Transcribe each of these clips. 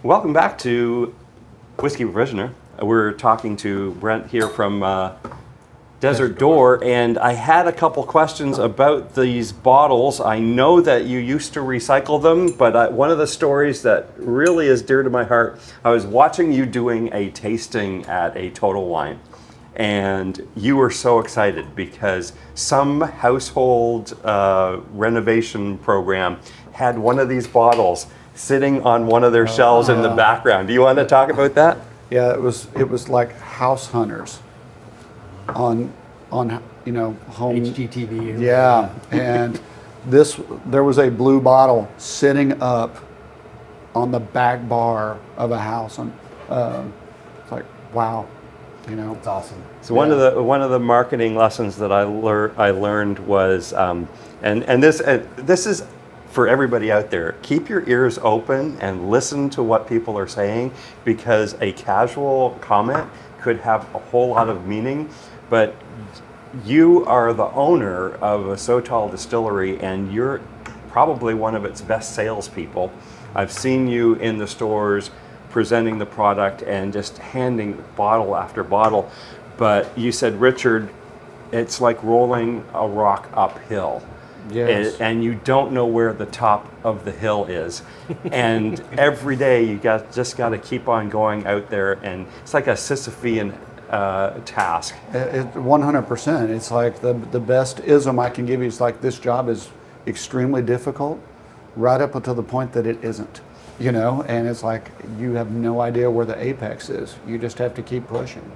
Welcome back to Whiskey Prisoner. We're talking to Brent here from Desert Door, and I had a couple questions about these bottles. I know that you used to recycle them, but one of the stories that really is dear to my heart, I was watching you doing a tasting at a Total Wine, and you were so excited because some household renovation program had one of these bottles sitting on one of their shelves in the background. Do you want to talk about that? Yeah, it was like house hunters on home HGTV. Yeah, and there was a blue bottle sitting up on the back bar of a house, and it's like, wow, It's awesome. So one of the marketing lessons that I learned was, and this is for everybody out there, keep your ears open and listen to what people are saying, because a casual comment could have a whole lot of meaning. But you are the owner of a Sotol distillery, and you're probably one of its best salespeople. I've seen you in the stores presenting the product and just handing bottle after bottle. But you said, Richard, it's like rolling a rock uphill. Yes. And you don't know where the top of the hill is. And every day you just got to keep on going out there, and it's like a Sisyphean task. 100%. It's like the best ism I can give you is like, this job is extremely difficult right up until the point that it isn't, and it's like you have no idea where the apex is. You just have to keep pushing,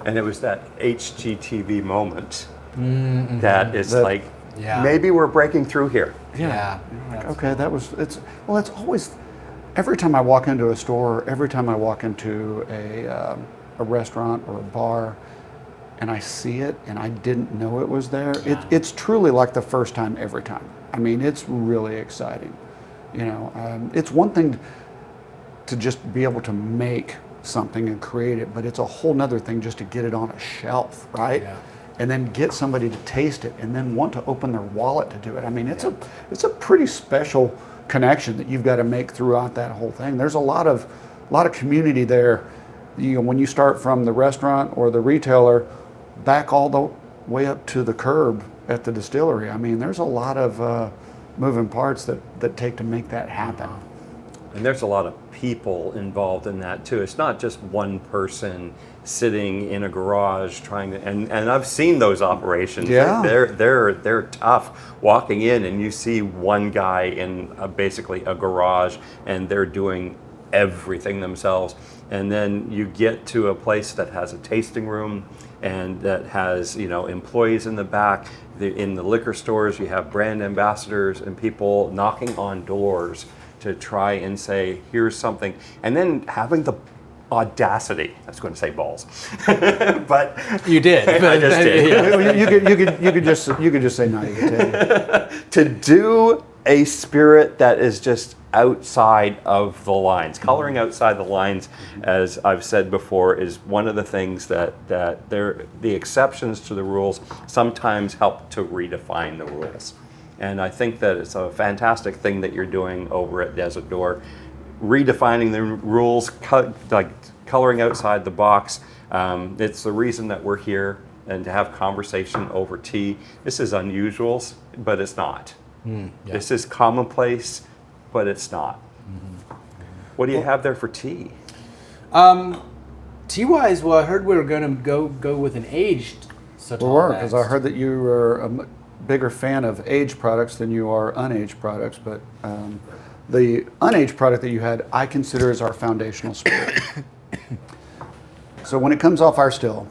And it was that HGTV moment that is like, maybe we're breaking through here. Yeah. Okay, it's always, every time I walk into a store, every time I walk into a restaurant or a bar, and I see it and I didn't know it was there, it's truly like the first time every time. I mean, it's really exciting. It's one thing to just be able to make something and create it, but it's a whole nother thing just to get it on a shelf, right? Yeah. And then get somebody to taste it and then want to open their wallet to do it. I mean, it's a pretty special connection that you've got to make throughout that whole thing. There's a lot of community there. When you start from the restaurant or the retailer back all the way up to the curb at the distillery. I mean, there's a lot of moving parts that take to make that happen. And there's a lot of people involved in that too. It's not just one person sitting in a garage trying to, and I've seen those operations. Yeah. They're tough. Walking in and you see one guy in basically a garage, and they're doing everything themselves. And then you get to a place that has a tasting room and that has employees in the back. In the liquor stores, you have brand ambassadors and people knocking on doors to try and say, here's something, and then having the audacity, I was going to say balls, but You did. I just did. Yeah. You could just say naivete. To do a spirit that is just outside of the lines. Coloring outside the lines, as I've said before, is one of the things that the exceptions to the rules sometimes help to redefine the rules. And I think that it's a fantastic thing that you're doing over at Desert Door, redefining the rules, like coloring outside the box. It's the reason that we're here, and to have conversation over tea. This is unusual, but it's not. This is commonplace, but it's not. What do you have there for tea? Tea-wise, well, I heard we were going to go with an aged Sotol. We were, because I heard that you were a bigger fan of aged products than you are unaged products, but the unaged product that you had, I consider as our foundational spirit. So when it comes off our still,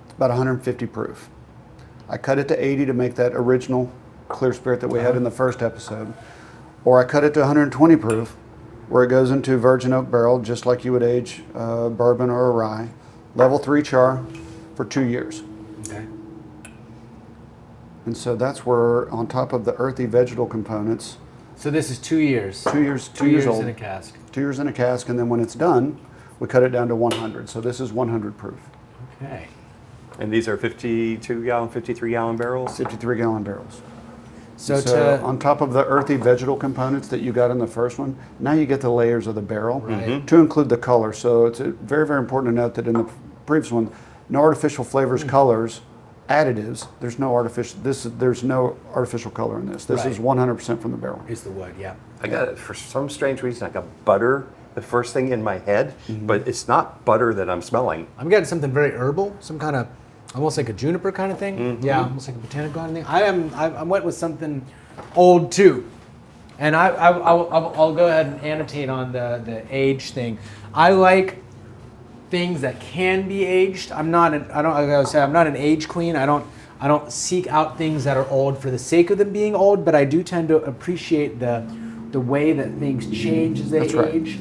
it's about 150 proof. I cut it to 80 to make that original clear spirit that we had in the first episode, or I cut it to 120 proof, where it goes into virgin oak barrel, just like you would age bourbon or a rye, level 3 char for 2 years. Okay. And so that's where, on top of the earthy vegetal components. So this is 2 years. 2 years. 2 years old. in a cask. 2 years in a cask, and then when it's done, we cut it down to 100. So this is 100 proof. Okay. And these are 52 gallon, 53 gallon barrels? 53 gallon barrels. So, So on top of the earthy vegetal components that you got in the first one, now you get the layers of the barrel Right. to include the color. So it's very, very important to note that in the previous one, no artificial flavors, colors, additives. There's no artificial color in this. This Right. is 100% from the barrel. It's the wood, yeah. I got it for some strange reason. I got butter, the first thing in my head, but it's not butter that I'm smelling. I'm getting something very herbal, some kind of, almost like a juniper kind of thing. Yeah, almost like a botanical kind of thing. I went with something old too. And I'll go ahead and annotate on the age thing. I like things that can be aged. I'm not an age queen. I don't seek out things that are old for the sake of them being old, but I do tend to appreciate the way that things change as they That's right. age.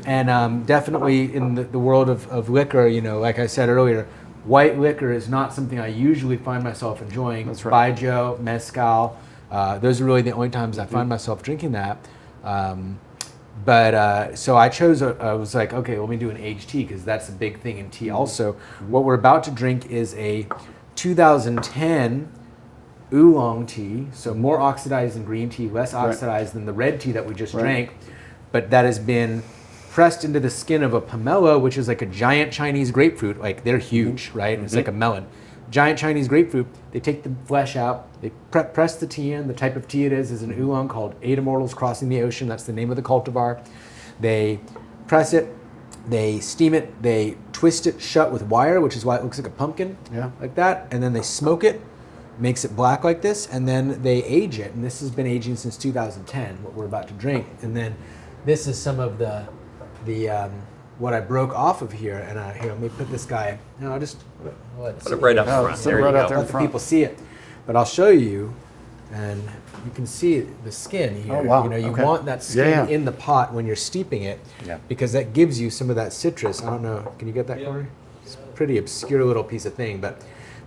And definitely in the world of liquor, like I said earlier, white liquor is not something I usually find myself enjoying. That's right. Baijiu, mezcal, those are really the only times I find myself drinking that. So I chose, I was like, okay, let me do an aged tea because that's a big thing in tea also. What we're about to drink is a 2010 oolong tea, so more oxidized than green tea, less oxidized than the red tea that we just drank, but that has been pressed into the skin of a pomelo, which is like a giant Chinese grapefruit. Like they're huge, right? It's like a melon. Giant Chinese grapefruit. They take the flesh out. They press the tea in. The type of tea it is an oolong called Eight Immortals Crossing the Ocean. That's the name of the cultivar. They press it. They steam it. They twist it shut with wire, which is why it looks like a pumpkin, like that. And then they smoke it, makes it black like this, and then they age it. And this has been aging since 2010, what we're about to drink. And then this is some of the what I broke off of here, and here, let me put this guy. No, I'll just Put it right up front. sit There right you out go. there. let the people see it. But I'll show you, and you can see the skin here. Oh, wow. You Okay. want that skin Yeah. in the pot when you're steeping it, because that gives you some of that citrus. I don't know, can you get that, Cory? It's a pretty obscure little piece of thing, but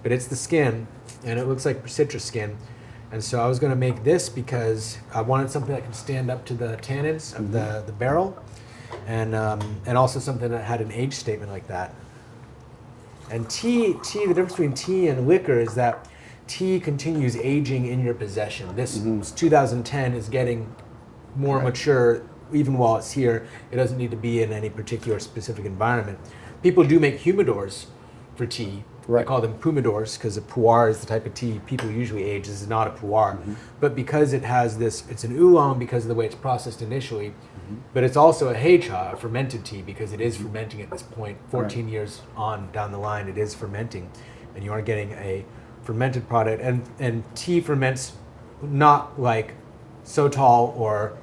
it's the skin, and it looks like citrus skin. And so I was going to make this because I wanted something that can stand up to the tannins of the barrel, and also something that had an age statement like that. And tea, the difference between tea and liquor is that tea continues aging in your possession. This 2010 is getting more mature even while it's here. It doesn't need to be in any particular specific environment. People do make humidors for tea. I call them pumidors because a pu'er is the type of tea people usually age. This is not a pu'er. But because it has this, it's an oolong because of the way it's processed initially, but it's also a heicha, a fermented tea, because it is fermenting at this point. 14 years on down the line, it is fermenting, and you are getting a fermented product. And tea ferments not like Sotol or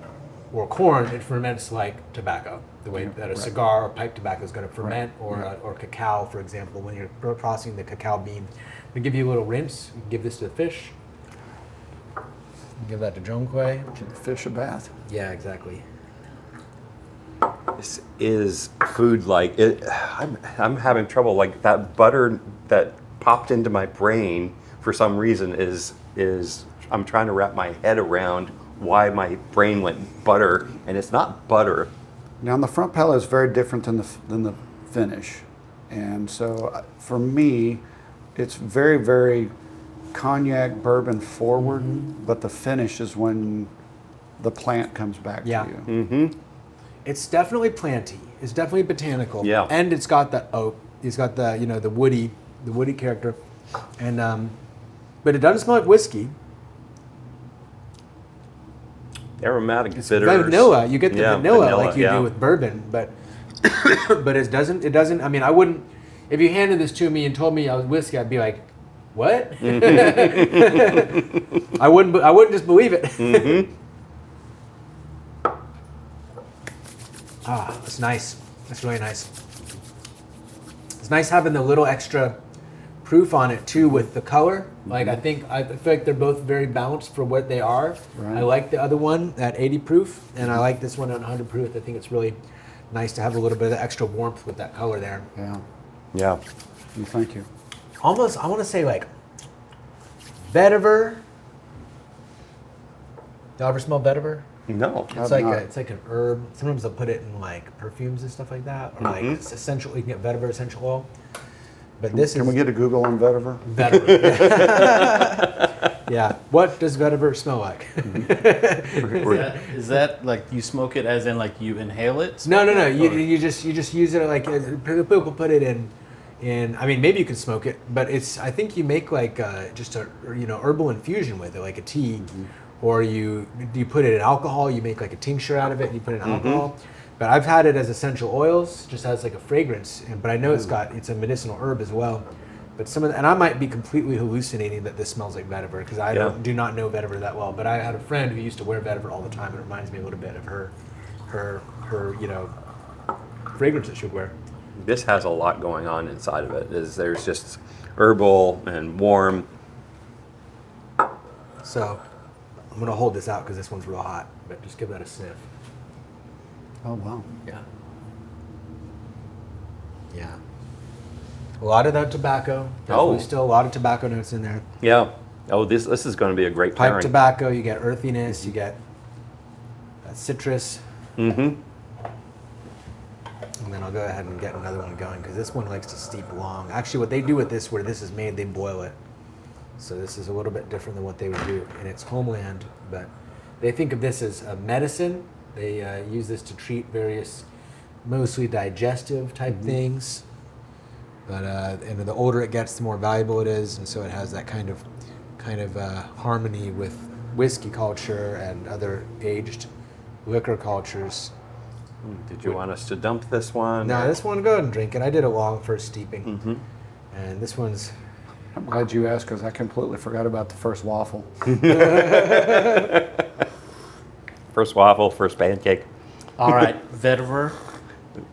corn. It ferments like tobacco, the way that a cigar or pipe tobacco is going to ferment, or cacao, for example, when you're processing the cacao bean. We give you a little rinse. You can give this to the fish. Give that to Zhonghui. Give the fish a bath. Yeah, exactly. This is food like it. I'm having trouble. Like that butter that popped into my brain for some reason is I'm trying to wrap my head around why my brain went butter, and it's not butter. Now, on the front palate is very different than the finish, and so for me, it's very, very cognac bourbon forward. But the finish is when the plant comes back to you. It's definitely planty. It's definitely botanical. Yeah. And it's got the oak. It's got the the woody character, and but it doesn't smell like whiskey. Aromatic It's bitters. vanilla. You get the vanilla like you yeah. do with bourbon, but but it doesn't. I mean, I wouldn't. If you handed this to me and told me I was whiskey, I'd be like, what? I wouldn't just believe it. Ah, that's nice. That's really nice. It's nice having the little extra proof on it too with the color. Like I feel like they're both very balanced for what they are. Right. I like the other one at 80 proof, and I like this one at 100 proof. I think it's really nice to have a little bit of extra warmth with that color there. Yeah. Yeah. Well, thank you. Almost, I want to say like vetiver. Do you ever smell vetiver? No. It's I've like not. it's like an herb. Sometimes they'll put it in like perfumes and stuff like that, or like it's essential. You can get vetiver essential oil. But this Can is we get a Google on vetiver? vetiver. Yeah. What does vetiver smell like? Is that like you smoke it as in like you inhale it? No. Or- You just use it like people put it in. I mean, maybe you could smoke it, but I think you make like just a herbal infusion with it, like a tea, or you put it in alcohol. You make like a tincture out of it, and you put it in alcohol. But I've had it as essential oils, just as like a fragrance. But I know it's a medicinal herb as well. But and I might be completely hallucinating that this smells like vetiver because I do not know vetiver that well. But I had a friend who used to wear vetiver all the time. It reminds me a little bit of her fragrance that she would wear. This has a lot going on inside of it. There's just herbal and warm. So I'm gonna hold this out because this one's real hot. But just give that a sniff. Oh, wow. Yeah. Yeah. A lot of that tobacco. Definitely still a lot of tobacco notes in there. Yeah. Oh, this is going to be a great Pipe pairing. tobacco, you get earthiness, you get that citrus. Mm-hmm. And then I'll go ahead and get another one going because this one likes to steep long. Actually, what they do with this, where this is made, they boil it. So this is a little bit different than what they would do in its homeland. But they think of this as a medicine. They use this to treat various, mostly digestive type things. But and the older it gets, the more valuable it is, and so it has that kind of harmony with whiskey culture and other aged liquor cultures. Did you want us to dump this one? No, this one, go ahead and drink it. I did a long first steeping, and this one's. I'm glad you asked because I completely forgot about the first waffle. First waffle, first pancake. All right, vetiver.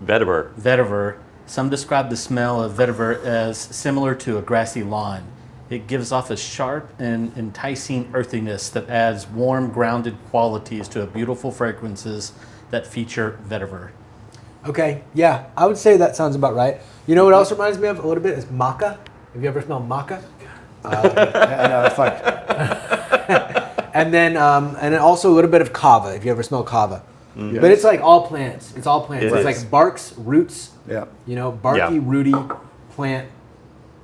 Vetiver. Some describe the smell of vetiver as similar to a grassy lawn. It gives off a sharp and enticing earthiness that adds warm, grounded qualities to a beautiful fragrances that feature vetiver. Okay, yeah, I would say that sounds about right. You know what else reminds me of a little bit is maca. Have you ever smelled maca? I know, it's like, And then also a little bit of kava. If you ever smell kava, but it's like all plants. It's all plants. It It's is. like barks, roots. yeah. Barky, rooty plant.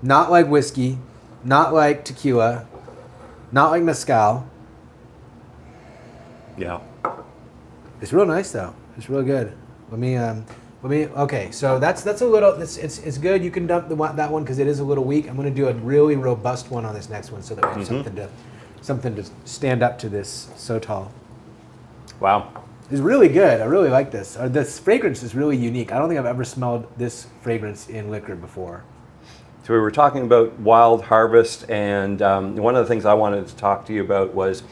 Not like whiskey, not like tequila, not like mezcal. Yeah. It's real nice though. It's real good. Let me. Okay, so that's a little. It's good. You can dump that one because it is a little weak. I'm going to do a really robust one on this next one so that we have something to stand up to this Sotol. Wow. It's really good. I really like this. This fragrance is really unique. I don't think I've ever smelled this fragrance in liquor before. So we were talking about wild harvest, and one of the things I wanted to talk to you about was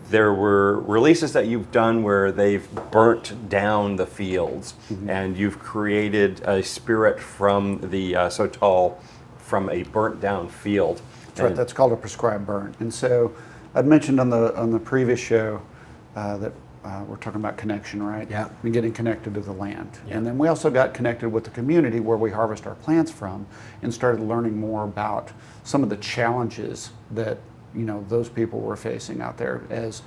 there were releases that you've done where they've burnt down the fields, and you've created a spirit from the Sotol from a burnt down field. That's right. That's called a prescribed burn. And so I'd mentioned on the previous show that we're talking about connection, right? Yeah. And getting connected to the land. Yeah. And then we also got connected with the community where we harvest our plants from and started learning more about some of the challenges that those people were facing out there as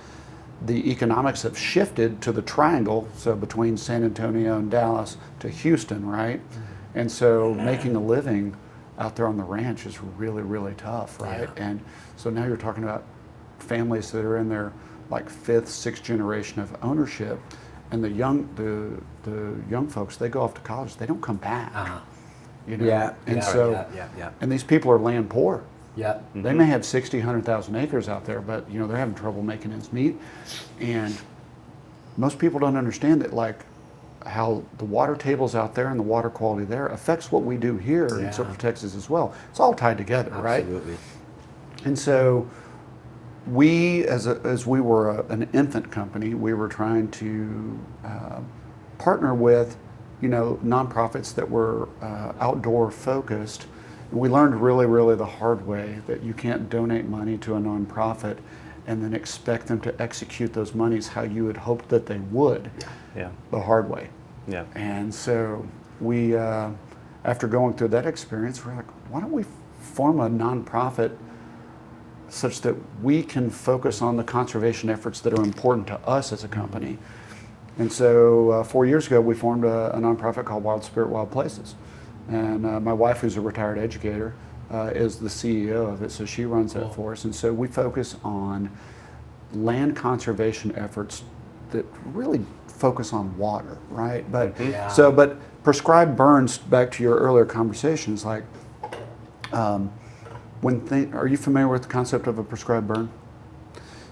the economics have shifted to the triangle, so between San Antonio and Dallas to Houston, right? And so making a living out there on the ranch is really, really tough, right? Yeah. And so now you're talking about families that are in their like fifth, sixth generation of ownership, and the young folks, they go off to college, they don't come back. Yeah. And these people are land poor. Yeah. They may have 60, 100,000 acres out there, but they're having trouble making ends meet. And most people don't understand that, like how the water tables out there and the water quality there affects what we do here in Central Texas as well. It's all tied together, right? Absolutely. And so we, as we were an infant company, we were trying to partner with, nonprofits that were outdoor focused. We learned really, really the hard way that you can't donate money to a nonprofit and then expect them to execute those monies how you had hoped that they would. Yeah. The hard way. Yeah. And so we, after going through that experience, we're like, why don't we form a nonprofit such that we can focus on the conservation efforts that are important to us as a company. And so 4 years ago, we formed a nonprofit called Wild Spirit, Wild Places. And my wife, who's a retired educator, is the CEO of it, so she runs that for us. And so we focus on land conservation efforts that really focus on water, right? But but prescribed burns, back to your earlier conversations, like are you familiar with the concept of a prescribed burn?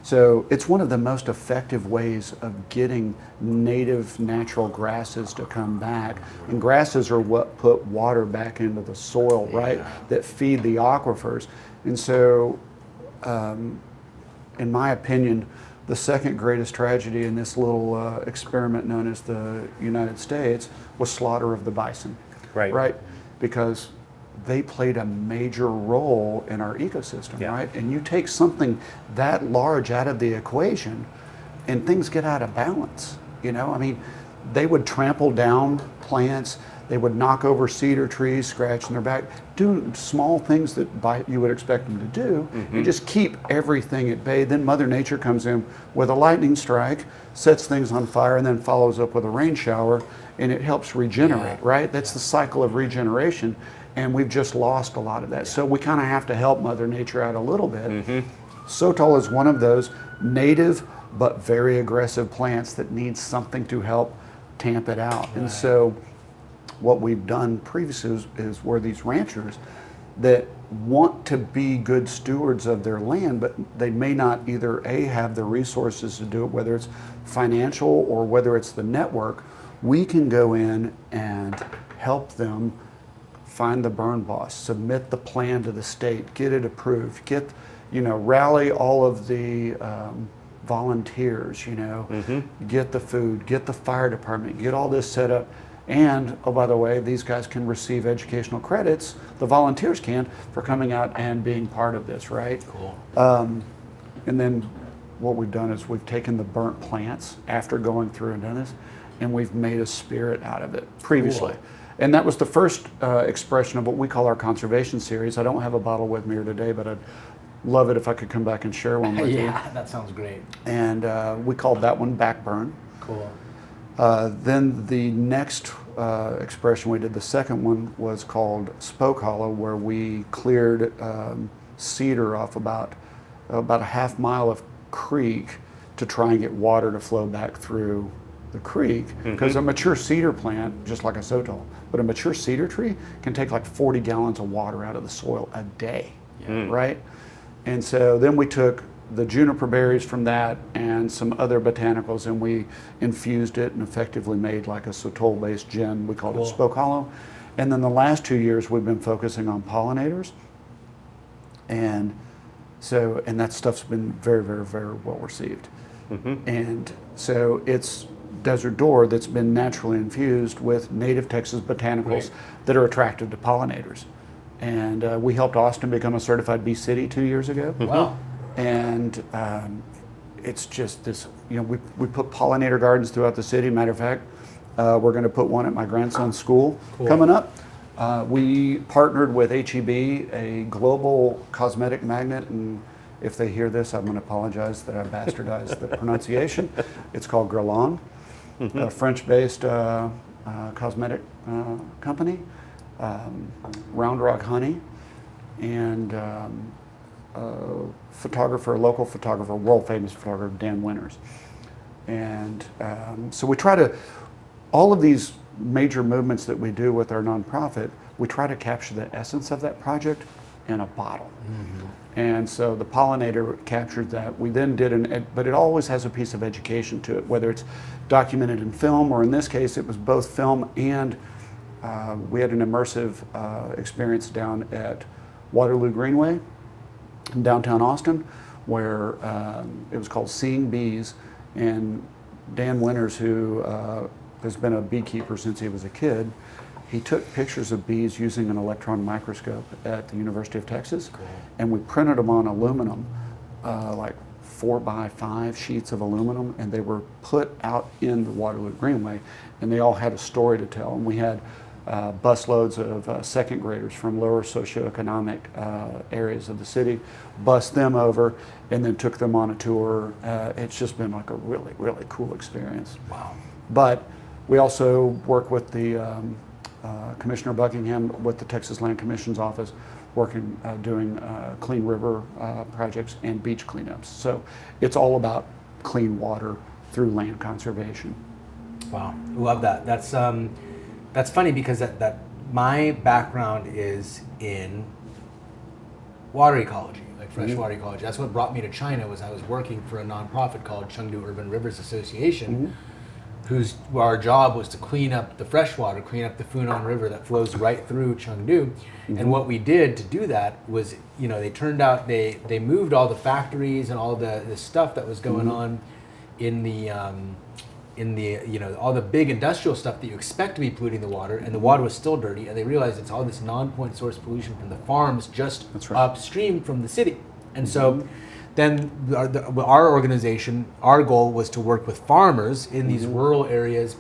So it's one of the most effective ways of getting native natural grasses to come back. And grasses are what put water back into the soil, right? That feed the aquifers. And so, in my opinion, the second greatest tragedy in this little experiment known as the United States was slaughter of the bison. Right? Because they played a major role in our ecosystem, right? And you take something that large out of the equation and things get out of balance, you know? I mean, they would trample down plants, they would knock over cedar trees, scratching their back, do small things that you would expect them to do, and just keep everything at bay. Then Mother Nature comes in with a lightning strike, sets things on fire, and then follows up with a rain shower, and it helps regenerate, right? That's the cycle of regeneration. And we've just lost a lot of that. So we kind of have to help Mother Nature out a little bit. Sotol is one of those native but very aggressive plants that needs something to help tamp it out. And so what we've done previously is we're these ranchers that want to be good stewards of their land, but they may not either A, have the resources to do it, whether it's financial or whether it's the network. We can go in and help them find the burn boss, submit the plan to the state, get it approved, rally all of the volunteers, get the food, get the fire department, get all this set up. And, oh, by the way, these guys can receive educational credits, the volunteers can, for coming out and being part of this, right? Cool. And then what we've done is we've taken the burnt plants after going through and done this, and we've made a spirit out of it previously. Cool. And that was the first expression of what we call our conservation series. I don't have a bottle with me here today, but I'd love it if I could come back and share one with you. Yeah, that sounds great. And we called that one Backburn. Cool. Then the next expression we did, the second one, was called Spoke Hollow, where we cleared cedar off about a half mile of creek to try and get water to flow back through the creek, because a mature cedar plant, just like a sotol, but a mature cedar tree can take like 40 gallons of water out of the soil a day, right? And so then we took the juniper berries from that and some other botanicals, and we infused it and effectively made like a sotol-based gin. We called it Spoke Hollow. And then the last 2 years we've been focusing on pollinators, and that stuff's been very, very, very well received. And so it's Desert Door that's been naturally infused with native Texas botanicals that are attractive to pollinators. And we helped Austin become a certified bee city 2 years ago. Wow. And it's just this, we put pollinator gardens throughout the city. Matter of fact, we're going to put one at my grandson's school coming up. We partnered with HEB, a global cosmetic magnet, and if they hear this, I'm going to apologize that I bastardized the pronunciation. It's called Guerlain, a French-based cosmetic company, Round Rock Honey, and local photographer, world-famous photographer, Dan Winters. And so we try to, all of these major movements that we do with our nonprofit, we try to capture the essence of that project in a bottle. And so the pollinator captured that. We then did but it always has a piece of education to it, whether it's documented in film, or in this case it was both film and we had an immersive experience down at Waterloo Greenway in downtown Austin, where it was called Seeing Bees, and Dan Winters, who has been a beekeeper since he was a kid, he took pictures of bees using an electron microscope at the University of Texas, and we printed them on aluminum, like 4x5 sheets of aluminum, and they were put out in the Waterloo Greenway, and they all had a story to tell. And we had busloads of second graders from lower socioeconomic areas of the city, bussed them over, and then took them on a tour. It's just been like a really, really cool experience. Wow. But we also work with the Commissioner Buckingham with the Texas Land Commission's office working, doing clean river projects and beach cleanups. So it's all about clean water through land conservation. Wow, love that. That's funny because that my background is in water ecology, like freshwater ecology. That's what brought me to China. Was I was working for a nonprofit called Chengdu Urban Rivers Association, our job was to clean up the freshwater, clean up the Funan River that flows right through Chengdu. And what we did to do that was, they moved all the factories and all the stuff that was going on in the all the big industrial stuff that you expect to be polluting the water, and the water was still dirty, and they realized it's all this non-point source pollution from the farms just upstream from the city. And so then our organization, our goal was to work with farmers in these rural areas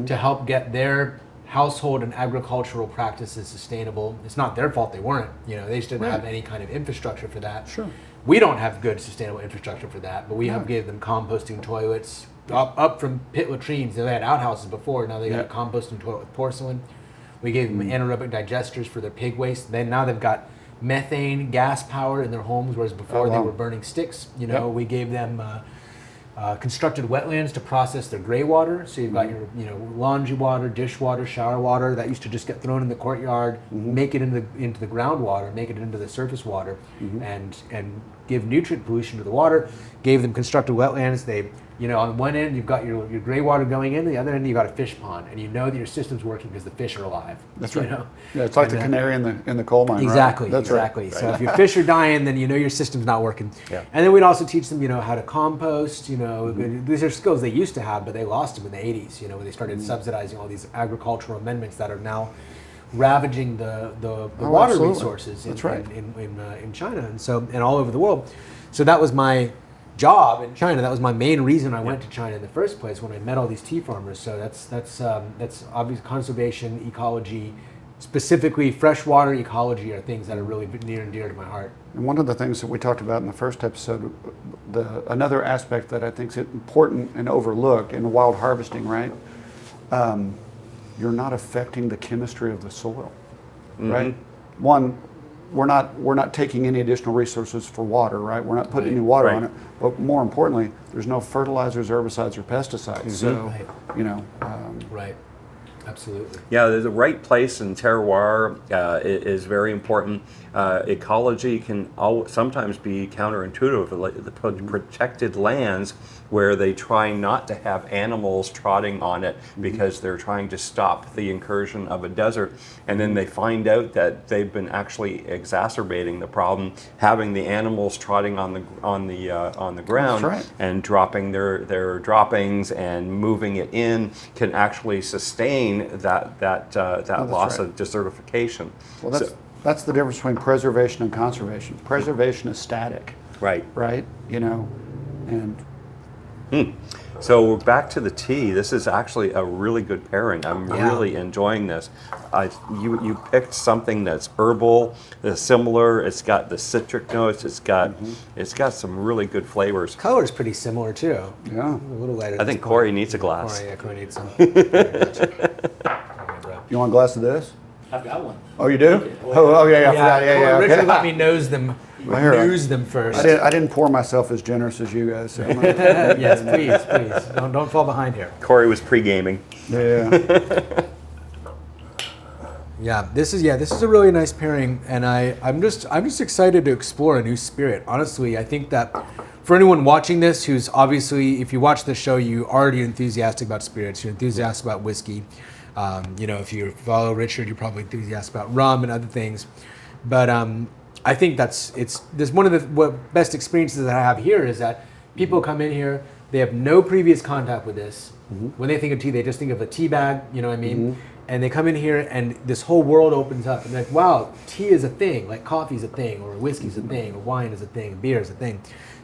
to help get their household and agricultural practices sustainable. It's not their fault they weren't. They just didn't have any kind of infrastructure for that. Sure. We don't have good sustainable infrastructure for that, but we have gave them composting toilets up from pit latrines. They had outhouses before, now they got a composting toilet with porcelain. We gave them anaerobic digesters for their pig waste. Then now they've got methane gas power in their homes, whereas before they were burning sticks. We gave them constructed wetlands to process their gray water. So you've got your laundry water, dishwater, shower water that used to just get thrown in the courtyard, make it into the groundwater, make it into the surface water, and give nutrient pollution to the water. Gave them constructed wetlands. They on one end you've got your gray water going in, the other end you've got a fish pond, and that your system's working because the fish are alive. That's right. Yeah, it's like the canary in the coal mine. Exactly. Right? That's exactly. Right. So if your fish are dying, then your system's not working. Yeah. And then we'd also teach them how to compost. These are skills they used to have, but they lost them in the 80s. When they started subsidizing all these agricultural amendments that are now ravaging the water absolutely. Resources That's right. in China and all over the world. So that was my job in China. That was my main reason I went to China in the first place, when I met all these tea farmers. So that's obvious. Conservation, ecology, specifically freshwater ecology, are things that are really near and dear to my heart. And one of the things that we talked about in the first episode, another aspect that I think is important and overlooked in wild harvesting, right? You're not affecting the chemistry of the soil, right? One, we're not taking any additional resources for water, right? We're not putting any water on it. But more importantly, there's no fertilizers, herbicides, or pesticides. So, Right. Absolutely. Yeah, the right place and terroir is very important. Ecology can sometimes be counterintuitive. Like the protected lands where they try not to have animals trotting on it because they're trying to stop the incursion of a desert, and then they find out that they've been actually exacerbating the problem, having the animals trotting on the ground and dropping their droppings and moving it in can actually sustain that loss of desertification. Well, that's the difference between preservation and conservation. Preservation is static. Right. And So we're back to the tea. This is actually a really good pairing. I'm really enjoying this. You picked something that's herbal, that's similar. It's got the citric notes. It's got some really good flavors. Color's pretty similar too. Yeah. A little lighter. I think Cory needs a glass. Cory needs some. You want a glass of this? I've got one. Oh, you do? Oh, yeah, I forgot. Yeah. Richard Okay. let me nose them first. I didn't pour myself as generous as you guys. So I'm gonna- Yes, please. Don't fall behind here. Cory was pre-gaming. yeah. Yeah, this is a really nice pairing, and I'm just excited to explore a new spirit. Honestly, I think that for anyone watching this, who's obviously, if you watch the show, you already enthusiastic about spirits, you're enthusiastic about whiskey. If you follow Richard, you're probably enthusiastic about rum and other things. But I think there's one of the best experiences that I have here is that people come in here, they have no previous contact with this. When they think of tea, they just think of a tea bag, you know what I mean? And they come in here and this whole world opens up and they're like, wow, tea is a thing, like coffee's a thing, or whiskey's a thing, or wine is a thing, beer is a thing.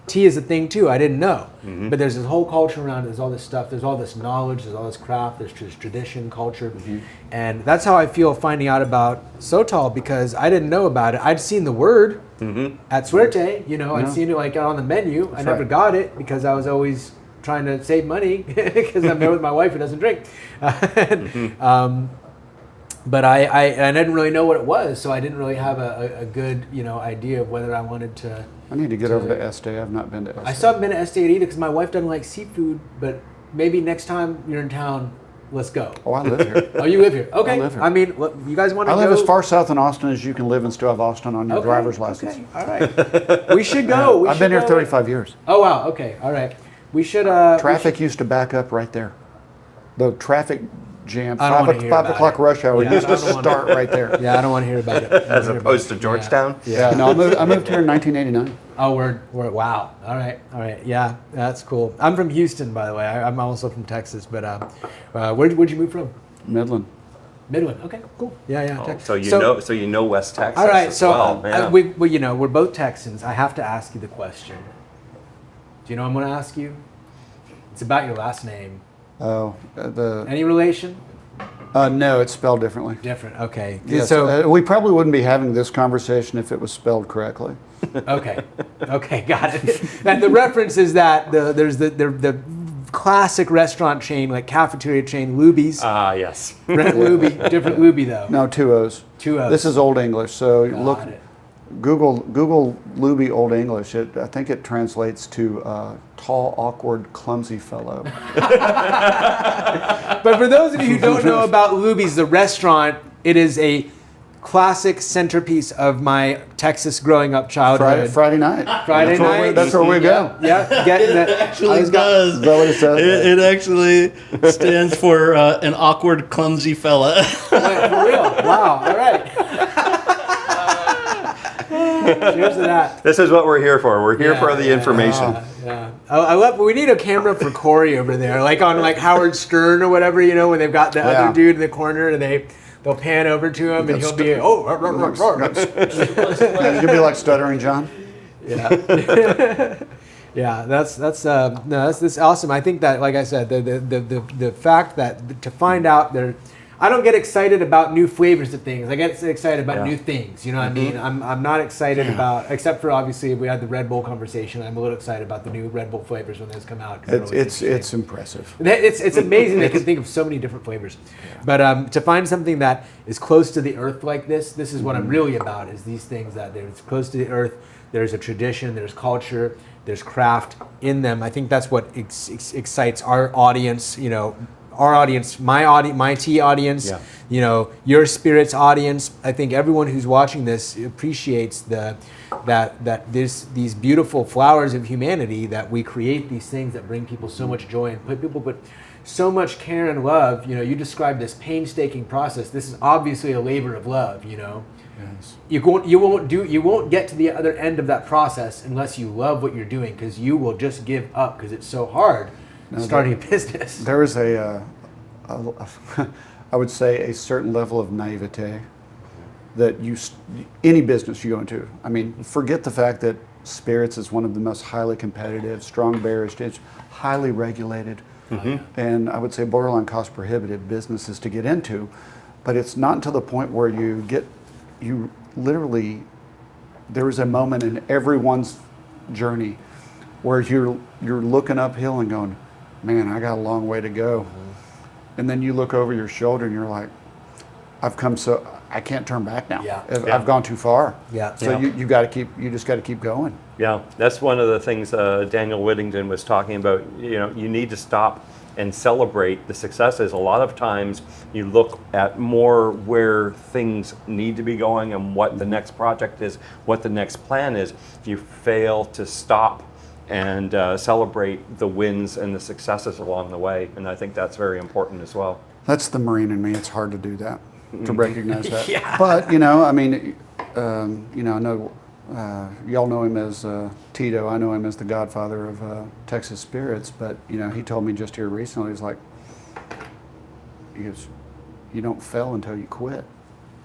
Tea is a thing too, I didn't know. But there's this whole culture around it, there's all this stuff, there's all this knowledge, there's all this craft, there's tradition, culture. And that's how I feel finding out about Sotol, because I didn't know about it. I'd seen the word at Suerte, I'd seen it like on the menu. I never got it because I was always trying to save money because I'm there with my wife who doesn't drink. but I didn't really know what it was, so I didn't really have a good idea of whether I wanted to. I need to get over to Estee. I've not been to Estee. I still haven't been to Estee either because my wife doesn't like seafood, but maybe next time you're in town, let's go. Oh, I live here. Oh, you live here? Okay. I live here. I mean, you guys want to go? I live as far south in Austin as you can live and still have Austin on your driver's license. Okay. All right. We should go. I've been here 35 years. Oh, wow. Okay. All right. We should. Traffic used to back up right there. The traffic jam, I don't wanna hear 5 about o'clock it. rush hour Yeah, used I to don't wanna- start right there. Yeah, I don't want to hear about it. As opposed to Georgetown? Yeah, no, I moved here in 1989. Oh, we're wow. All right. Yeah, that's cool. I'm from Houston, by the way. I'm also from Texas, but where'd you move from? Midland. Midland. Okay, cool. Yeah. Oh, Texas. so you know West Texas. All right. as So well. Yeah. we're both Texans. I have to ask you the question. Do you know what I'm going to ask you? It's about your last name. Oh, Any relation? no, it's spelled differently. Different. Okay. Yes, So we probably wouldn't be having this conversation if it was spelled correctly. okay, got it. And the reference is that there's the classic restaurant chain, like cafeteria chain, Looby's. Yes. Brent Looby, different Looby though. No, 2 O's. 2 O's. This is Old English, so Got look. it. Google Looby Old English. I think it translates to tall, awkward, clumsy fellow. But for those of you who don't know about Looby's, the restaurant, it is a classic centerpiece of my Texas growing up childhood. Friday night. Friday night. That's where we go. Yeah, getting that. Actually does. Is that what it says? It actually stands for an awkward, clumsy fella. For real. Wow. All right. Cheers to that. This is what we're here for. We're here for the information. Yeah. I love. We need a camera for Cory over there, like on Howard Stern or whatever. When they've got the other dude in the corner and they'll pan over to him and he'll be You'll be like Stuttering John. Yeah. Yeah, that's awesome. I think that, like I said, the fact that to find out there, I don't get excited about new flavors of things. I get excited about new things. You know what I mean? I'm not excited about, except for obviously if we had the Red Bull conversation. I'm a little excited about the new Red Bull flavors when those come out. It's impressive. It's amazing they can think of so many different flavors. But to find something that is close to the earth like this is what I'm really about. Is these things that it's close to the earth. There's a tradition. There's culture. There's craft in them. I think that's what excites our audience. Our audience, my tea audience, your spirit's audience. I think everyone who's watching this appreciates that these beautiful flowers of humanity, that we create these things that bring people so much joy and put so much care and love. You described this painstaking process. This is obviously a labor of love. Yes. You won't get to the other end of that process unless you love what you're doing, because you will just give up because it's so hard. Starting a business. There is I would say, a certain level of naivete that any business you go into. I mean, forget the fact that spirits is one of the most highly competitive, strong barriers to entry, highly regulated, and I would say borderline cost prohibitive businesses to get into. But it's not until the point where you literally, there is a moment in everyone's journey where you're looking uphill and going, man, I got a long way to go. And then you look over your shoulder and you're like, I can't turn back now. I've gone too far. Yeah. So you just got to keep going. Yeah, that's one of the things Daniel Whittington was talking about. You need to stop and celebrate the successes. A lot of times you look at more where things need to be going and what the next project is, what the next plan is. You fail to stop and celebrate the wins and the successes along the way. And I think that's very important as well. That's the Marine in me. It's hard to do that, to recognize that. Yeah. But, I mean, I know y'all know him as Tito. I know him as the godfather of Texas Spirits. But, he told me just here recently, he goes, you don't fail until you quit.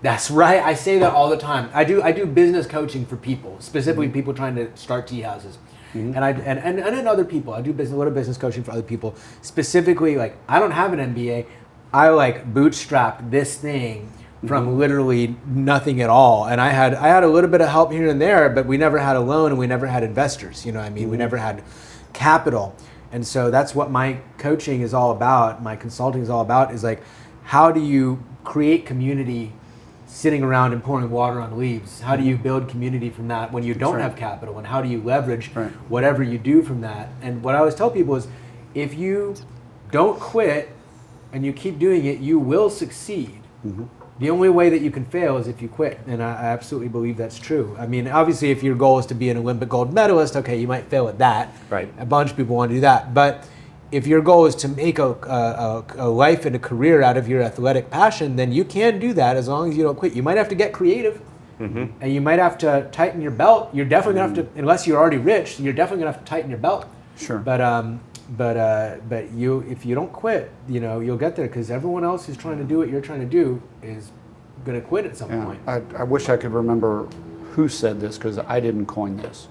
That's right. I say that all the time. I do business coaching for people, specifically people trying to start tea houses. And then other people. I do a little business coaching for other people. Specifically, like, I don't have an MBA. I bootstrapped this thing from literally nothing at all. And I had a little bit of help here and there, but we never had a loan and we never had investors. We never had capital. And so that's what my coaching is all about. My consulting is all about, is like, how do you create community sitting around and pouring water on leaves? How do you build community from that when you don't have capital? And how do you leverage whatever you do from that? And what I always tell people is, if you don't quit and you keep doing it, you will succeed. The only way that you can fail is if you quit. And I absolutely believe that's true. I mean, obviously, if your goal is to be an Olympic gold medalist, okay, you might fail at that. Right. A bunch of people want to do that. But if your goal is to make a life and a career out of your athletic passion, then you can do that as long as you don't quit. You might have to get creative, and you might have to tighten your belt. You're definitely going to have to, unless you're already rich, you're definitely going to have to tighten your belt. Sure. But you, if you don't quit, you'll get there, because everyone else who's trying to do what you're trying to do is going to quit at some point. I wish I could remember who said this, because I didn't coin this,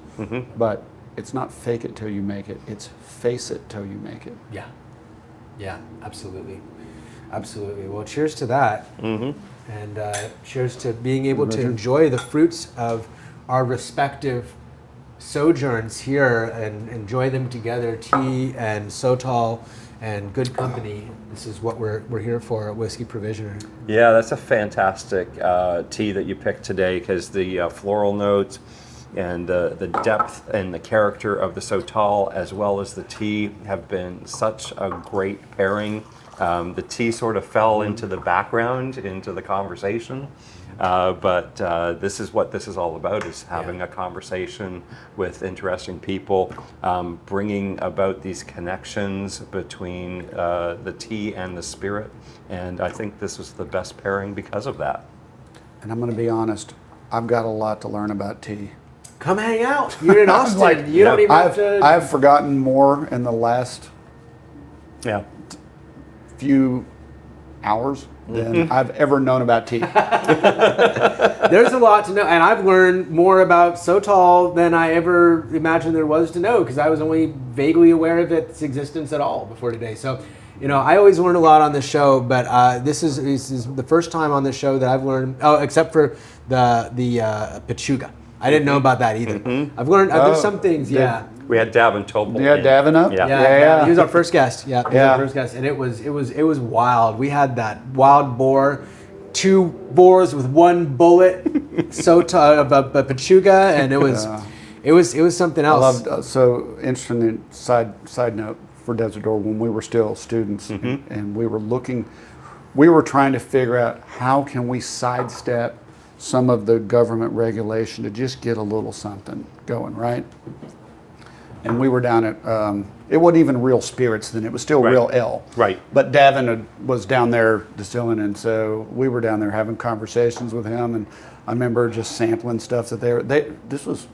but it's not fake it till you make it. It's face it till you make it. Yeah, absolutely. Well, cheers to that. And cheers to being able to enjoy the fruits of our respective sojourns here and enjoy them together. Tea and Sotol and good company. This is what we're here for at Whiskey Provisioner. Yeah, that's a fantastic tea that you picked today, because the floral notes and the depth and the character of the Sotol, as well as the tea, have been such a great pairing. The tea sort of fell into the background, into the conversation, but this is what this is all about, is having a conversation with interesting people, bringing about these connections between the tea and the spirit, and I think this was the best pairing because of that. And I'm going to be honest, I've got a lot to learn about tea. Come hang out. You're in Austin. You don't even have to. I've forgotten more in the last few hours than I've ever known about tea. There's a lot to know, and I've learned more about Sotol than I ever imagined there was to know, because I was only vaguely aware of its existence at all before today. So, I always learn a lot on this show, but this is the first time on this show that I've learned, except for the Pachuga. I didn't know about that either. I've learned there's some things. We had Davin Topol. Yeah, Davin up. Yeah. He was our first guest. He was our first guest, and it was wild. We had that wild boar, 2 boars with 1 bullet, of a Pachuga, and it was something else. I loved. So interesting side note for Desert Door, when we were still students, and we were trying to figure out how can we sidestep some of the government regulation to just get a little something going, right? And we were down at, it wasn't even real spirits then, it was still real ale. Right. But Davin was down there distilling, and so we were down there having conversations with him, and I remember just sampling stuff that this was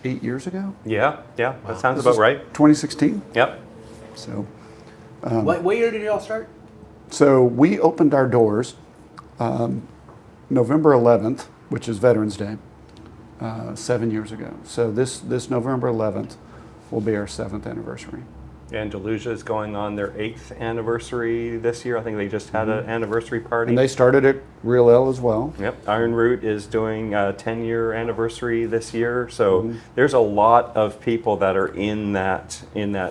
8 years ago? Yeah, that sounds about right. 2016? Yep. So. What year did you all start? So we opened our doors November 11th, which is Veterans Day, 7 years ago. So this November 11th will be our 7th anniversary. And Delusia is going on their 8th anniversary this year. I think they just had an anniversary party. And they started at Real Ale as well. Yep. Iron Root is doing a 10-year anniversary this year. So there's a lot of people that are in that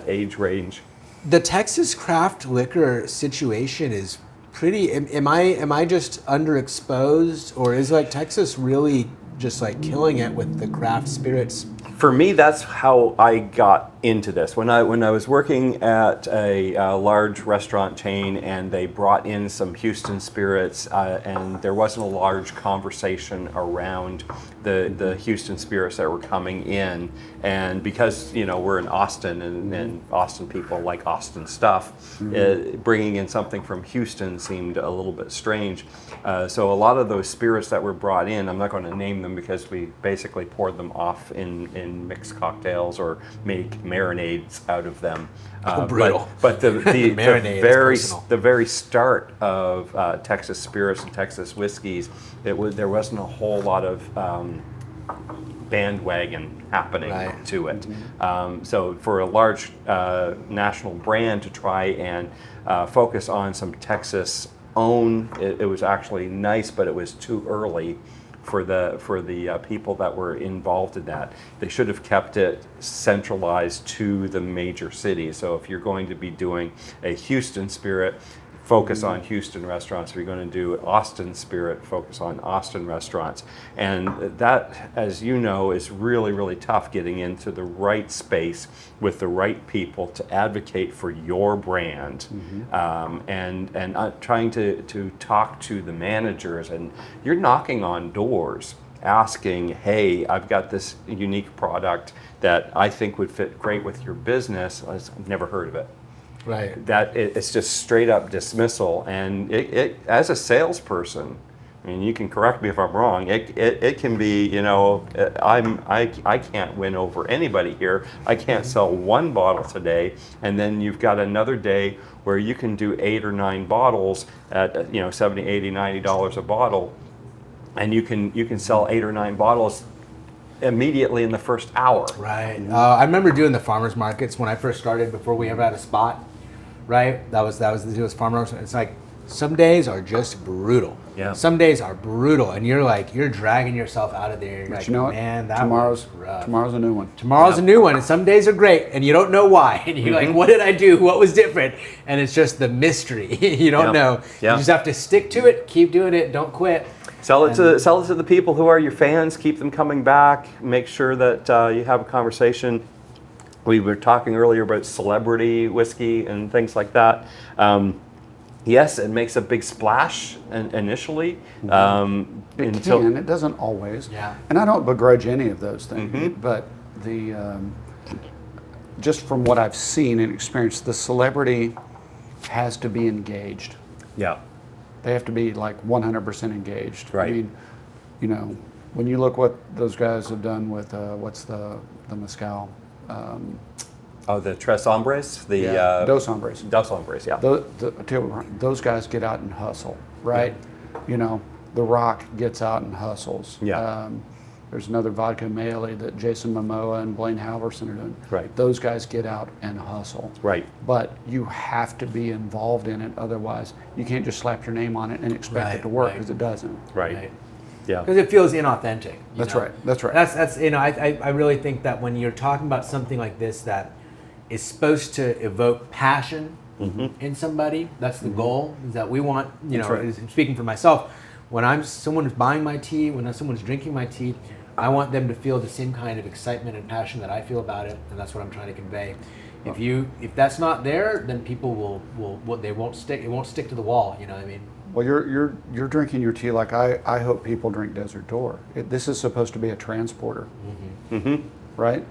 age range. The Texas craft liquor situation is pretty. Am I just underexposed, or is Texas really just killing it with the craft spirits? For me, that's how I got into this. When I was working at a large restaurant chain, and they brought in some Houston spirits, and there wasn't a large conversation around the Houston spirits that were coming in, and because we're in Austin, and Austin people like Austin stuff, bringing in something from Houston seemed a little bit strange. So a lot of those spirits that were brought in, I'm not going to name them because we basically poured them off in mixed cocktails or make marinades out of them. Brutal. But the Marinade the very start of Texas spirits and Texas whiskeys, there wasn't a whole lot of bandwagon happening to it. So for a large national brand to try and focus on some Texas own, it was actually nice, but it was too early for the people that were involved in that. They should have kept it centralized to the major cities. So if you're going to be doing a Houston spirit, focus on Houston restaurants. If you're going to do Austin Spirit, focus on Austin restaurants. And that, as you know, is really, really tough, getting into the right space with the right people to advocate for your brand, and trying to talk to the managers. And you're knocking on doors asking, hey, I've got this unique product that I think would fit great with your business. I've never heard of it. Right. That it's just straight up dismissal. And it as a salesperson, I mean, you can correct me if I'm wrong, it can be, you know, I can't win over anybody here. I can't sell one bottle today, and then you've got another day where you can do 8 or 9 bottles at, you know, $70, $80, $90 a bottle, and you can sell 8 or 9 bottles immediately in the first hour. Right. I remember doing the farmers markets when I first started, before we ever had a spot. Right. That was the farmers. It's like some days are just brutal. Yeah. Some days are brutal, and you're dragging yourself out of there. You're But like, you know what? man, that tomorrow's was rough. tomorrow's a new one. Tomorrow's a new one, and some days are great, and you don't know why. And you're like, what did I do? What was different? And it's just the mystery. You don't know. Yeah. You just have to stick to it, keep doing it, don't quit. Sell it to the people who are your fans. Keep them coming back. Make sure that you have a conversation. We were talking earlier about celebrity whiskey and things like that. Yes, it makes a big splash initially. It can. It doesn't always. Yeah. And I don't begrudge any of those things. But the just from what I've seen and experienced, the celebrity has to be engaged. Yeah. They have to be like 100% engaged. Right. I mean, you know, when you look what those guys have done with what's the mezcal. The Tres Hombres, Dos Hombres. Dos Hombres, yeah. Those guys get out and hustle, right? You know, The Rock gets out and hustles. Yeah. There's another vodka melee that Jason Momoa and Blaine Halverson are doing. Right. Those guys get out and hustle. Right. But you have to be involved in it, otherwise you can't just slap your name on it and expect it to work, because it doesn't. Right. Yeah. Because it feels inauthentic. That's right. That's right. That's you know, I really think that when you're talking about something like this that is supposed to evoke passion in somebody, that's the goal. Is that we want, you know, right. speaking for myself, when someone's buying my tea, when someone's drinking my tea, I want them to feel the same kind of excitement and passion that I feel about it, and that's what I'm trying to convey. If that's not there, then people they won't stick. It won't stick to the wall. You know what I mean? Well, you're drinking your tea like I hope people drink Desert Door. This is supposed to be a transporter, right?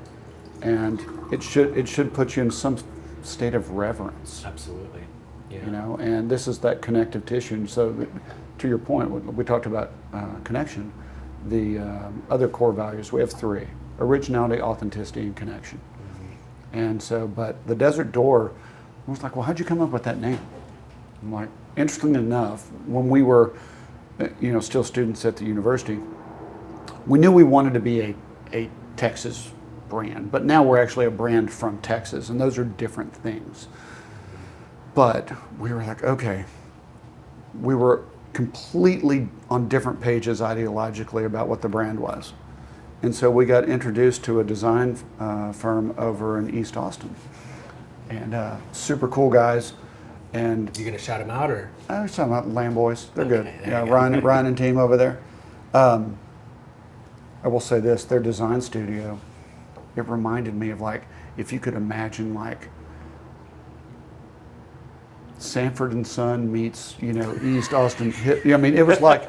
And it should put you in some state of reverence. Absolutely. Yeah. You know, and this is that connective tissue. And so, to your point, we talked about connection. The other core values, we have 3: originality, authenticity, and connection. And so, but the Desert Door, I was like, well, how'd you come up with that name? I'm like, interesting enough, when we were, you know, still students at the university, we knew we wanted to be a Texas brand, but now we're actually a brand from Texas, and those are different things. But we were like, okay, we were completely on different pages ideologically about what the brand was. And so we got introduced to a design firm over in East Austin, and super cool guys. And You gonna shout them out, or? I was talking about Lamb Boys. They're good. there Yeah, you go. Ryan and team over there. I will say this: their design studio. It reminded me of, like, if you could imagine, like, Sanford and Son meets, you know, East Austin. I mean, it was like,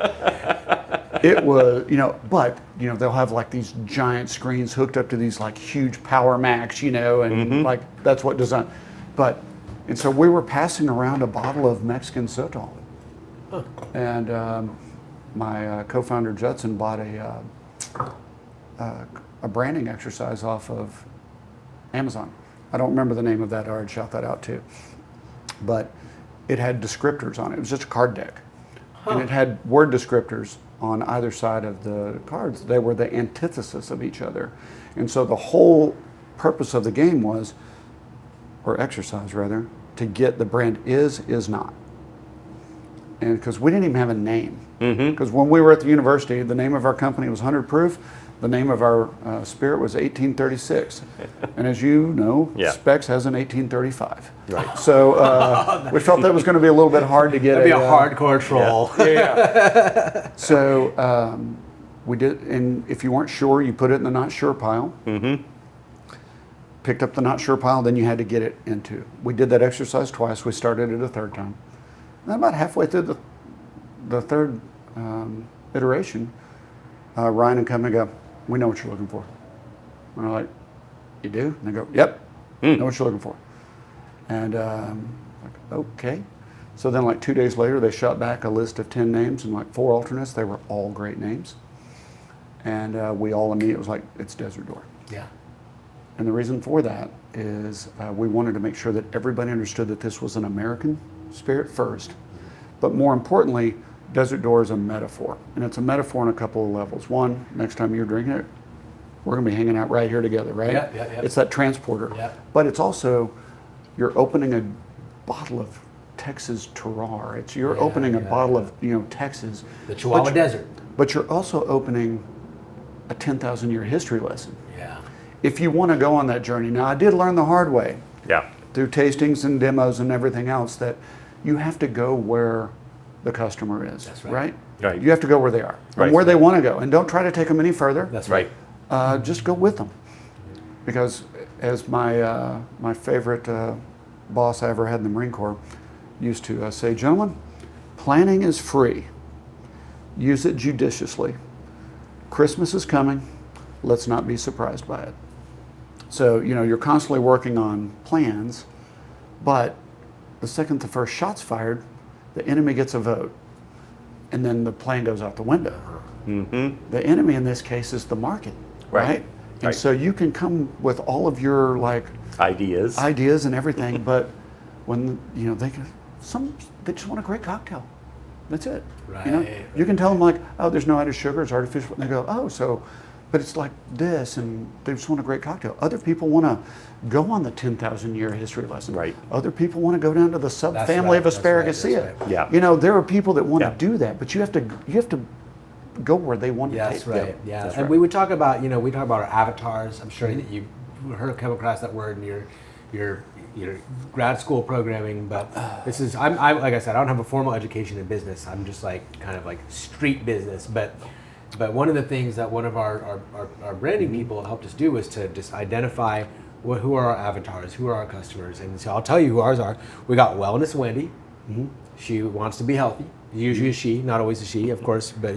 it was, you know, but, you know, they'll have like these giant screens hooked up to these like huge Power Macs, you know, and like that's what design. But, and so we were passing around a bottle of Mexican Sotol. And my co-founder Judson bought a branding exercise off of Amazon. I don't remember the name of that, or I'd shout that out too. But it had descriptors on it. It was just a card deck. And it had word descriptors on either side of the cards. They were the antithesis of each other. And so the whole purpose of the game was, or exercise rather, to get the brand is not. And because we didn't even have a name. Because when we were at the university, the name of our company was 100 Proof. the name of our spirit was 1836. And as you know, Yeah. Specs has an 1835. Right. So we felt that was going to be a little bit hard to get. That'd be a hardcore troll. Yeah. So we did, and if you weren't sure, you put it in the not sure pile. Mm-hmm. Picked up the not sure pile, then you had to get it into. We did that exercise twice. We started it a third time. And about halfway through the third iteration, Ryan and company go, "We know what you're looking for." And we're like, "You do?" And they go, "Yep, know what you're looking for." And like, okay. So then like 2 days later, they shot back a list of 10 names and like 4 alternates. They were all great names. And we all immediately was like, it's Desert Door. Yeah. And the reason for that is we wanted to make sure that everybody understood that this was an American spirit first. But more importantly, Desert Door is a metaphor. And it's a metaphor on a couple of levels. One, next time you're drinking it, we're going to be hanging out right here together, right? Yeah. It's that transporter. Yeah. But it's also, you're opening a bottle of Texas terroir. You're opening a bottle of, Texas. The Chihuahua Desert. But you're also opening a 10,000-year history lesson. Yeah. If you want to go on that journey. Now, I did learn the hard way Yeah. through tastings and demos and everything else that you have to go where the customer is. That's right. Right. You have to go where they are Right. and where they want to go. And don't try to take them any further. That's Right. Just go with them. Because as my favorite boss I ever had in the Marine Corps used to say, "Gentlemen, planning is free. Use it judiciously. Christmas is coming. Let's not be surprised by it." So, you're constantly working on plans, but the second the first shot's fired, the enemy gets a vote, and then the plan goes out the window. Mm-hmm. The enemy in this case is the market, Right. right? And Right. so you can come with all of your Ideas. ideas and everything, but when they just want a great cocktail. That's it. Right. You can tell them "Oh, there's no added sugar, it's artificial," and they go, "Oh, so," but it's like this, and they just want a great cocktail. Other people want to go on the 10,000-year history lesson. Right. Other people want to go down to the subfamily right, of that's right, Asparagus. that's right. Yeah. There are people that want Yeah. to do that, but you have to go where they want to Yeah, take that's right. them. Yeah, That's and right. we would talk about our avatars. I'm sure that you come across that word in your grad school programming. But this is I'm like I said, I don't have a formal education in business. I'm just kind of street business. But one of the things that one of our branding people helped us do was to just identify who are our avatars, who are our customers. And so I'll tell you who ours are. We got Wellness Wendy. She wants to be healthy. Usually a she, not always a she, of course, but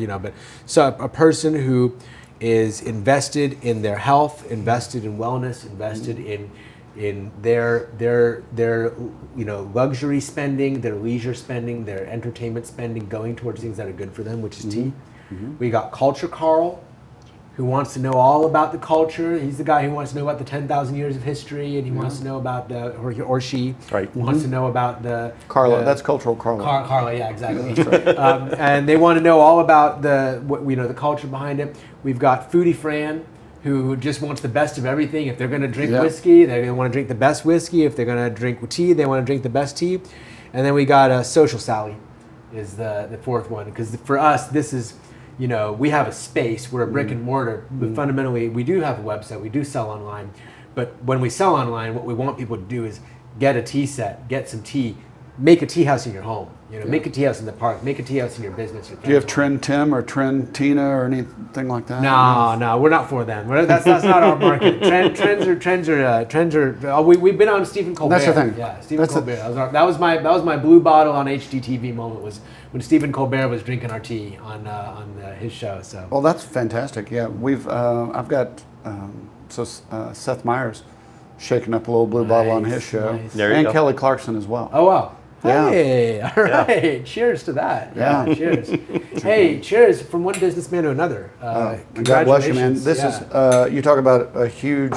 so a person who is invested in their health, invested in wellness, invested in their luxury spending, their leisure spending, their entertainment spending, going towards things that are good for them, which is tea. We got Culture Carl, who wants to know all about the culture. He's the guy who wants to know about the 10,000 years of history, and he wants to know about or she Right. wants to know about the Carla, that's cultural Carla. Carla, yeah, exactly. And they want to know all about the culture behind it. We've got Foodie Fran, who just wants the best of everything. If they're going to drink whiskey, they want to drink the best whiskey. If they're going to drink tea, they want to drink the best tea. And then we got Social Sally, is the fourth one, because for us, this is. We have a space. We're a brick and mortar. But fundamentally, we do have a website. We do sell online. But when we sell online, what we want people to do is get a tea set, get some tea, make a tea house in your home. Make a tea house in the park, make a tea house in your business. Do you have Trend Tim or Trend Tina or anything like that? No, we're not for them. That's not our market. Trends are. We've been on Stephen Colbert. That's the thing. Yeah, Stephen Colbert. That was my blue bottle on HGTV Moment, was when Stephen Colbert was drinking our tea on his show. So. Well, that's fantastic. Yeah, I've got Seth Meyers shaking up a little blue bottle on his show, nice. There you and go. Kelly Clarkson as well. Oh wow. Yeah. Hey, all right. Cheers to that. Yeah, cheers. Hey, cheers from one businessman to another. God bless you, man. Congratulations. This is you talk about a huge,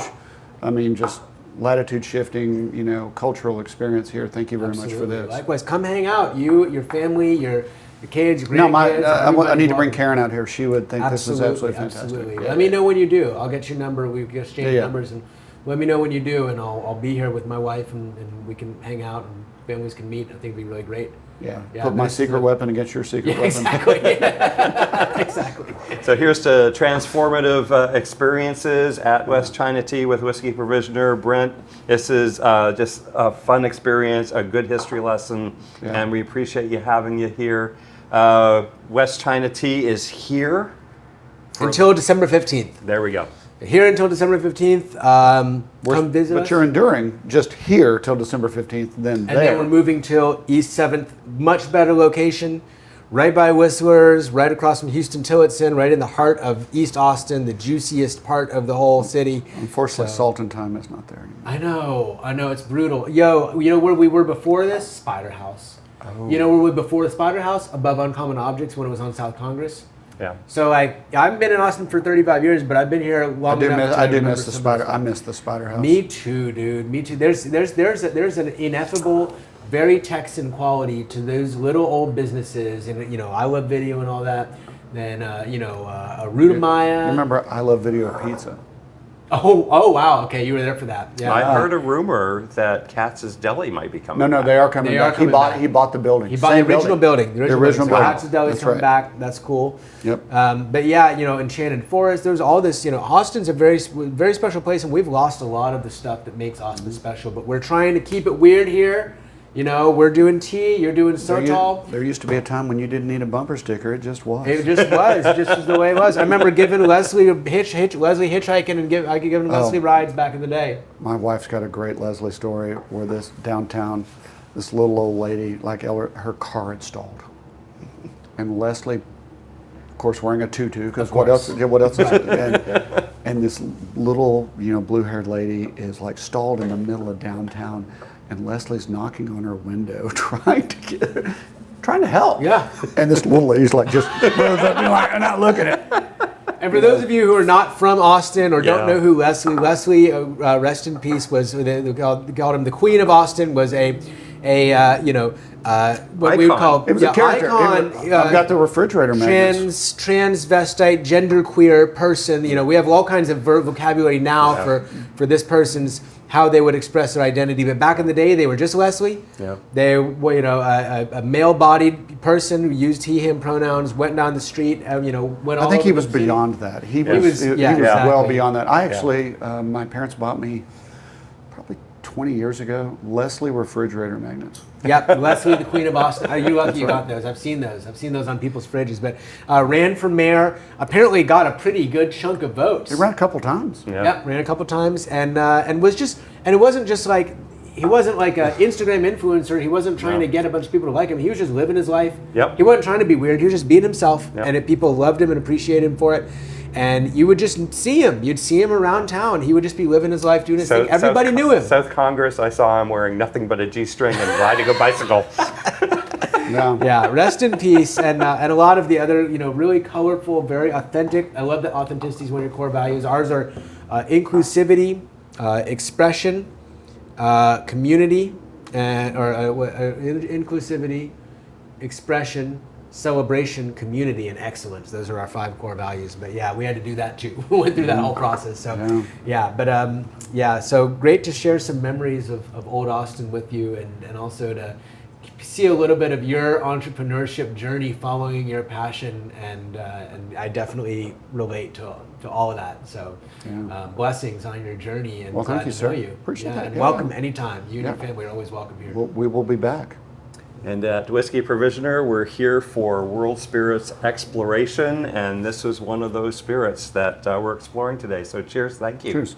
just latitude shifting, cultural experience here. Thank you very much for this. Likewise, come hang out. You, your family, your kids, your No, grandkids. I need to bring Karen out here. She would think this is absolutely fantastic. Absolutely. Yeah. Let me know when you do. I'll get your number. We can exchange Yeah. numbers, and let me know when you do, and I'll be here with my wife, and we can hang out, and families can meet. I think it'd be really great. Yeah. Yeah, Put my this is secret a- weapon against your secret Yeah, weapon. exactly. Exactly. So here's to transformative experiences at West China Tea with Whiskey Provisioner Brent. This is just a fun experience, a good history lesson, Yeah. and we appreciate you having you here. West China Tea is here. Until December 15th. There we go. Here until December 15th. Come visit But us. you're enduring just here till December 15th, then And there. then we're moving till East 7th, much better location, right by Whistler's, right across from Houston Tillotson, right in the heart of East Austin, the juiciest part of the whole city. Unfortunately, Salt and Time is not there anymore. I know, it's brutal. Yo, you know where we were before this? Spider House. Oh. You know where we were before the Spider House? Above Uncommon Objects when it was on South Congress. Yeah. So like, I haven't been in Austin for 35 years, but I've been here long enough. I to do remember miss the some of Spider. this. I miss the Spider House. Me too, dude. Me too. There's an ineffable, very Texan quality to those little old businesses, and you know, I Love Video and all that. Then Rudamaya. You remember I Love Video Pizza? Oh wow. Okay, you were there for that. Yeah. I heard a rumor that Katz's Deli might be coming No, back. they are coming They back. are coming back. He bought the building. He bought the Same original building. The original So building. Katz's Deli's That's coming right. back. That's cool. Yep. But yeah, you know, Enchanted Forest. There's all this. You know, Austin's a very special place, and we've lost a lot of the stuff that makes Austin special. But we're trying to keep it weird here. You know, we're doing tea. You're doing Sotol. There used to be a time when you didn't need a bumper sticker. It just was. It just was. It just was the way it was. I remember giving Leslie Leslie hitchhiking and I could give Leslie rides back in the day. My wife's got a great Leslie story where this downtown, this little old lady, like her car had stalled, and Leslie, of course, wearing a tutu because what else? What else? And this little, blue-haired lady is like stalled in the middle of downtown, and Leslie's knocking on her window trying to help. Yeah. And this little lady's like just like not looking at it. And for those of you who are not from Austin or don't Yeah. know who Leslie, rest in peace, was they called him the Queen of Austin. Was what we would Icon. call It was a character. icon. I've got the refrigerator magnets. Transvestite, genderqueer person. You know, we have all kinds of vocabulary now for this person's how they would express their identity. But back in the day, they were just Wesley. Yeah. They were, a male-bodied person who used he/him pronouns, went down the street, went all I think over he was the city. beyond that. He was- was yeah, well exactly. beyond that. I actually, my parents bought me probably 20 years ago Leslie refrigerator magnets. Yep, Wesley, the Queen of Austin. You're lucky you got those. I've seen those. I've seen those on people's fridges. But ran for mayor. Apparently got a pretty good chunk of votes. It ran a couple times. Yeah. Yep, ran a couple times, and it wasn't just like he wasn't like an Instagram influencer. He wasn't trying to get a bunch of people to like him. He was just living his life. Yep. He wasn't trying to be weird. He was just being himself, Yep. and people loved him and appreciated him for it. And you would just see him. You'd see him around town. He would just be living his life, doing his thing. Everybody knew him. South Congress, I saw him wearing nothing but a G-string and riding a bicycle. Yeah. Yeah, rest in peace, and a lot of the other, really colorful, very authentic. I love that authenticity is one of your core values. Ours are inclusivity, expression, community, inclusivity, expression, celebration, community, and excellence. Those are our 5 core values. But yeah, we had to do that too. We went through that whole process. So so great to share some memories of old Austin with you, and also to see a little bit of your entrepreneurship journey following your passion, and I definitely relate to all of that. So blessings on your journey, and Well, thank glad you, to sir. know you. Appreciate that. And Yeah. welcome anytime. You and your Yeah. family are always welcome here. We will be back. And at Whiskey Provisioner, we're here for World Spirits Exploration, and this is one of those spirits that we're exploring today. So cheers, thank you. Cheers.